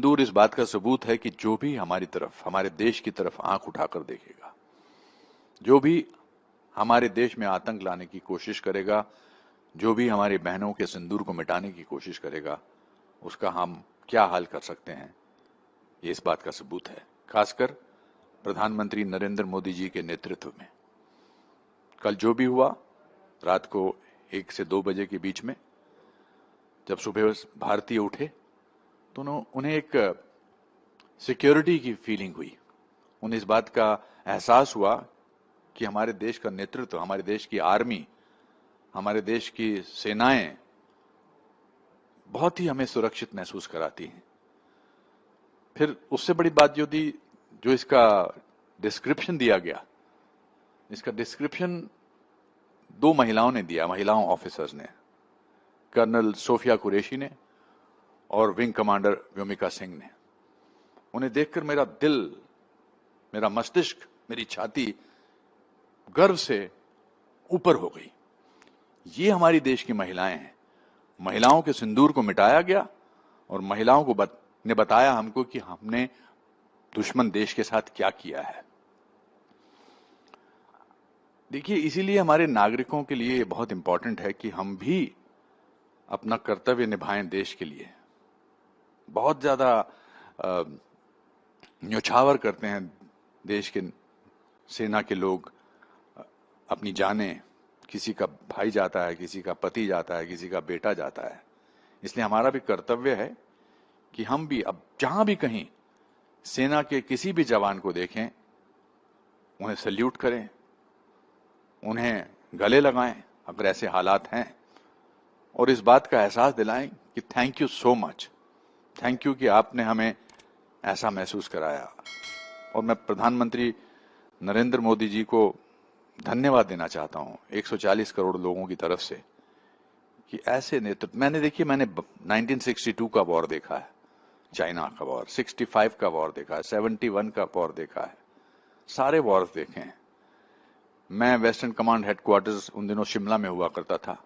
सिंदूर इस बात का सबूत है कि जो भी हमारी तरफ, हमारे देश की तरफ आंख उठाकर देखेगा, जो भी हमारे देश में आतंक लाने की कोशिश करेगा, जो भी हमारी बहनों के सिंदूर को मिटाने की कोशिश करेगा, उसका हम क्या हाल कर सकते हैं, ये इस बात का सबूत है। खासकर प्रधानमंत्री नरेंद्र मोदी जी के नेतृत्व में कल जो भी हुआ, रात को 1 से 2 बजे के बीच में जब सुबह भारतीय उठे तो उन्हें एक सिक्योरिटी की फीलिंग हुई। उन्हें इस बात का एहसास हुआ कि हमारे देश का नेतृत्व, हमारे देश की आर्मी, हमारे देश की सेनाएं बहुत ही हमें सुरक्षित महसूस कराती हैं। फिर उससे बड़ी बात जो थी, जो इसका डिस्क्रिप्शन दिया गया, इसका डिस्क्रिप्शन 2 महिलाओं ने दिया, महिलाओं ऑफिसर्स ने, कर्नल सोफिया कुरैशी ने और विंग कमांडर व्योमिका सिंह ने। उन्हें देखकर मेरा दिल, मेरा मस्तिष्क, मेरी छाती गर्व से ऊपर हो गई। ये हमारी देश की महिलाएं हैं। महिलाओं के सिंदूर को मिटाया गया और महिलाओं को ने बताया हमको कि हमने दुश्मन देश के साथ क्या किया है। देखिए, इसीलिए हमारे नागरिकों के लिए बहुत इंपॉर्टेंट है कि हम भी अपना कर्तव्य निभाएं देश के लिए। बहुत ज्यादा न्योछावर करते हैं देश के सेना के लोग, अपनी जानें, किसी का भाई जाता है, किसी का पति जाता है, किसी का बेटा जाता है। इसलिए हमारा भी कर्तव्य है कि हम भी अब जहां भी कहीं सेना के किसी भी जवान को देखें, उन्हें सल्यूट करें, उन्हें गले लगाएं अगर ऐसे हालात हैं, और इस बात का एहसास दिलाएं कि thank you so much, thank you कि आपने हमें ऐसा महसूस कराया। और मैं प्रधानमंत्री नरेंद्र मोदी जी को धन्यवाद देना चाहता हूं 140 करोड़ लोगों की तरफ से कि ऐसे नेतृत्व। मैंने 1962 का वॉर देखा है, चाइना का वॉर, 65 का वॉर देखा है, 71 का वॉर देखा है, सारे वॉर्स देखे हैं। मैं वेस्टर्न कमांड हेडक्वार्टर्स उन दिनों शिमला में हुआ करता था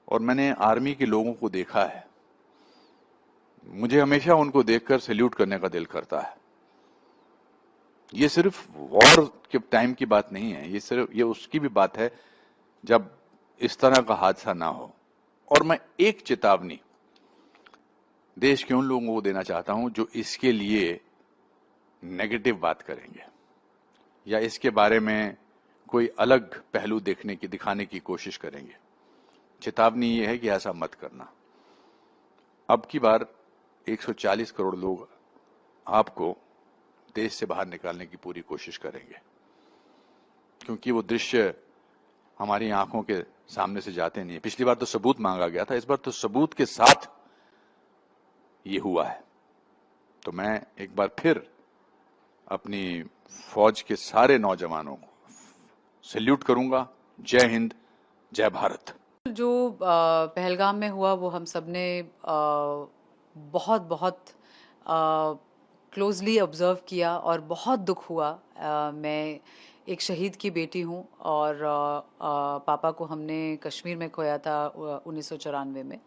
और मैंने आर्मी के लोगों को देखा है। मुझे हमेशा उनको देखकर सैल्यूट करने का दिल करता है। ये सिर्फ वॉर के टाइम की बात नहीं है, ये उसकी भी बात है जब इस तरह का हादसा ना हो। और मैं एक चेतावनी देश के उन लोगों को देना चाहता हूं जो इसके लिए नेगेटिव बात करेंगे या इसके बारे में कोई अलग पहलू दिखाने की कोशिश करेंगे। चेतावनी ये है कि ऐसा मत करना। अब की बार 140 करोड़ लोग आपको देश से बाहर निकालने की पूरी कोशिश करेंगे, क्योंकि वो दृश्य हमारी आंखों के सामने से जाते नहीं है। पिछली बार तो सबूत मांगा गया था, इस बार तो सबूत के साथ ये हुआ है। तो मैं एक बार फिर अपनी फौज के सारे नौजवानों को सैल्यूट करूंगा। जय हिंद, जय भारत। जो पहलगाम में हुआ वो हम सब ने बहुत बहुत क्लोजली ऑब्जर्व किया और बहुत दुख हुआ। मैं एक शहीद की बेटी हूँ और पापा को हमने कश्मीर में खोया था 1994 में,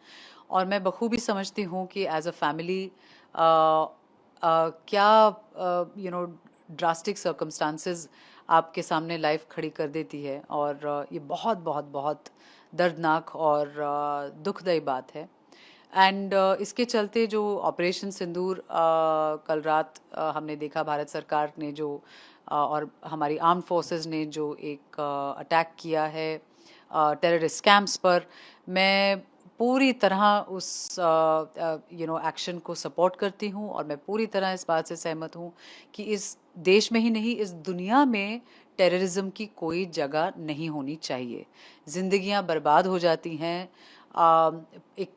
और मैं बखूबी समझती हूँ कि एज अ फैमिली क्या ड्रास्टिक सर्कमस्टांसेस आपके सामने लाइफ खड़ी कर देती है। और ये बहुत बहुत बहुत दर्दनाक और दुखदायी बात है। एंड इसके चलते जो ऑपरेशन सिंदूर कल रात हमने देखा, भारत सरकार ने जो और हमारी आर्म्ड फोर्सेस ने जो एक अटैक किया है टेररिस्ट कैंप्स पर, मैं पूरी तरह उस एक्शन को सपोर्ट करती हूँ। और मैं पूरी तरह इस बात से सहमत हूँ कि इस देश में ही नहीं, इस दुनिया में टेररिज्म की कोई जगह नहीं होनी चाहिए। जिंदगियां बर्बाद हो जाती हैं। एक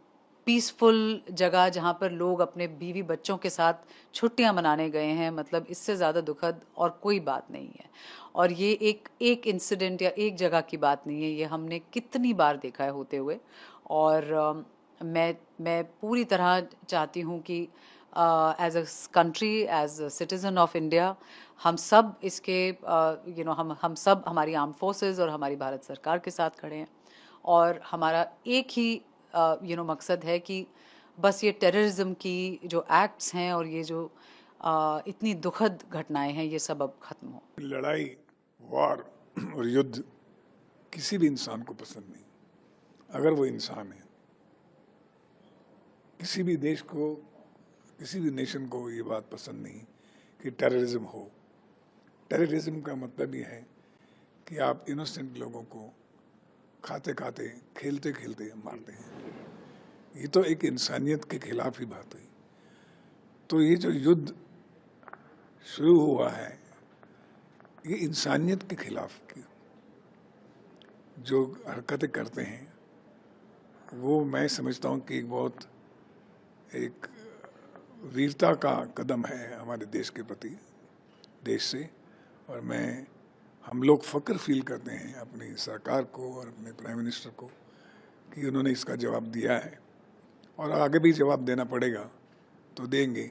पीसफुल जगह जहाँ पर लोग अपने बीवी बच्चों के साथ छुट्टियां मनाने गए हैं, मतलब इससे ज़्यादा दुखद और कोई बात नहीं है। और ये एक इंसिडेंट या एक जगह की बात नहीं है, ये हमने कितनी बार देखा है होते हुए। और मैं पूरी तरह चाहती हूँ कि as a country, as a citizen of India, हम सब इसके हम सब, हमारी आर्म फोर्सेस और हमारी भारत सरकार के साथ खड़े हैं। और हमारा एक ही मकसद है कि बस ये टेररिज्म की जो एक्ट्स हैं और ये जो इतनी दुखद घटनाएं हैं, ये सब अब खत्म हो। लड़ाई, वॉर और युद्ध किसी भी इंसान को पसंद नहीं, अगर वो इंसान है। किसी भी देश को, किसी भी नेशन को ये बात पसंद नहीं कि टेररिज्म हो। टेररिज्म का मतलब ये है कि आप इनोसेंट लोगों को खाते खाते, खेलते खेलते मारते हैं। ये तो एक इंसानियत के खिलाफ ही बात हुई। तो ये जो युद्ध शुरू हुआ है, ये इंसानियत के खिलाफ की जो हरकतें करते हैं, वो मैं समझता हूँ कि बहुत एक वीरता का कदम है हमारे देश के प्रति, देश से। और हम लोग फक्र फील करते हैं अपनी सरकार को और अपने प्राइम मिनिस्टर को कि उन्होंने इसका जवाब दिया है, और आगे भी जवाब देना पड़ेगा तो देंगे,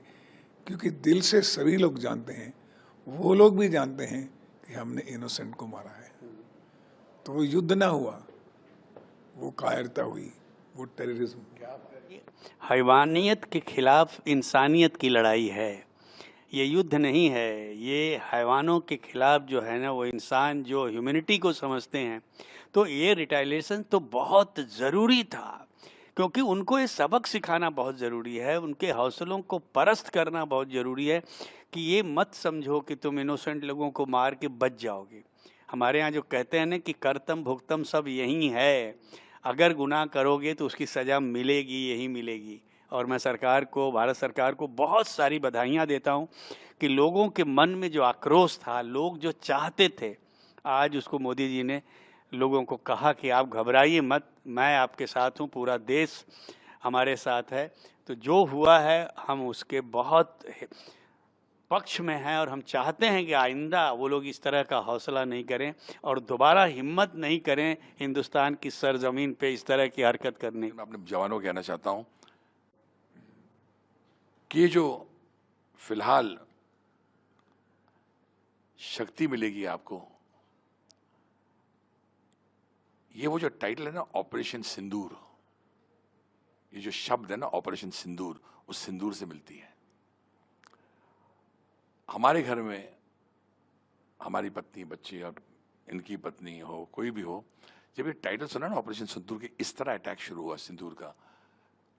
क्योंकि दिल से सभी लोग जानते हैं, वो लोग भी जानते हैं कि हमने इनोसेंट को मारा है। तो वो युद्ध ना हुआ, वो कायरता हुई, वो टेररिज्म। हैवानियत के खिलाफ इंसानियत की लड़ाई है, ये युद्ध नहीं है। ये हैवानों के खिलाफ जो है ना, वो इंसान जो ह्यूमैनिटी को समझते हैं, तो ये रिटालिएशन तो बहुत ज़रूरी था, क्योंकि उनको ये सबक सिखाना बहुत ज़रूरी है, उनके हौसलों को परस्त करना बहुत ज़रूरी है कि ये मत समझो कि तुम इनोसेंट लोगों को मार के बच जाओगे। हमारे यहाँ जो कहते हैं ना कि कर्तम भुगतम सब यही है, अगर गुनाह करोगे तो उसकी सज़ा मिलेगी, यही मिलेगी। और मैं सरकार को, भारत सरकार को बहुत सारी बधाइयाँ देता हूँ कि लोगों के मन में जो आक्रोश था, लोग जो चाहते थे, आज उसको मोदी जी ने लोगों को कहा कि आप घबराइए मत, मैं आपके साथ हूँ, पूरा देश हमारे साथ है। तो जो हुआ है हम उसके बहुत पक्ष में हैं, और हम चाहते हैं कि आइंदा वो लोग इस तरह का हौसला नहीं करें और दोबारा हिम्मत नहीं करें हिंदुस्तान की सरजमीन पे इस तरह की हरकत करने। मैं अपने जवानों को कहना चाहता हूं कि ये जो फिलहाल शक्ति मिलेगी आपको, ये वो जो टाइटल है ना, ऑपरेशन सिंदूर, ये जो शब्द है ना ऑपरेशन सिंदूर, उस सिंदूर से मिलती है। हमारे घर में हमारी पत्नी, बच्चे और इनकी पत्नी हो, कोई भी हो, जब ये टाइटल सुना ना ऑपरेशन सिंदूर के, इस तरह अटैक शुरू हुआ सिंदूर का,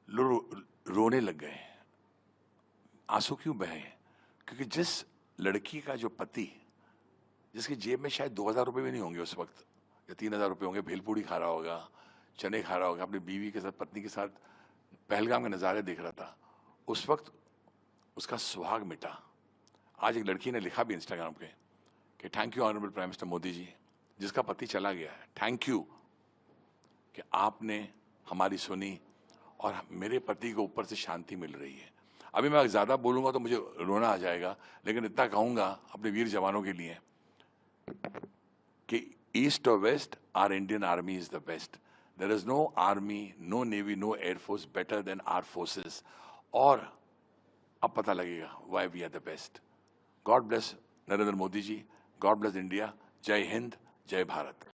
रोने लग गए, आंसू क्यों बहे? क्योंकि जिस लड़की का जो पति, जिसकी जेब में शायद 2000 रुपये भी नहीं होंगे उस वक्त, या 3000 रुपये होंगे, भेलपूड़ी खा रहा होगा, चने खा रहा होगा, अपनी बीवी के साथ, पत्नी के साथ पहलगाम के नज़ारे देख रहा था, उस वक्त उसका सुहाग मिटा। आज एक लड़की ने लिखा भी इंस्टाग्राम पे कि thank you honourable prime minister Modi ji, जिसका पति चला गया है, थैंक यू कि आपने हमारी सुनी और मेरे पति को ऊपर से शांति मिल रही है। अभी मैं ज़्यादा बोलूँगा तो मुझे रोना आ जाएगा, लेकिन इतना कहूँगा अपने वीर जवानों के लिए कि ईस्ट और west, our Indian army is the best. There is no army, no navy, no air force better than our forces. और अब पता लगेगा why we are the best. God bless Narendra Modi ji, god bless India. जय हिंद, जय भारत।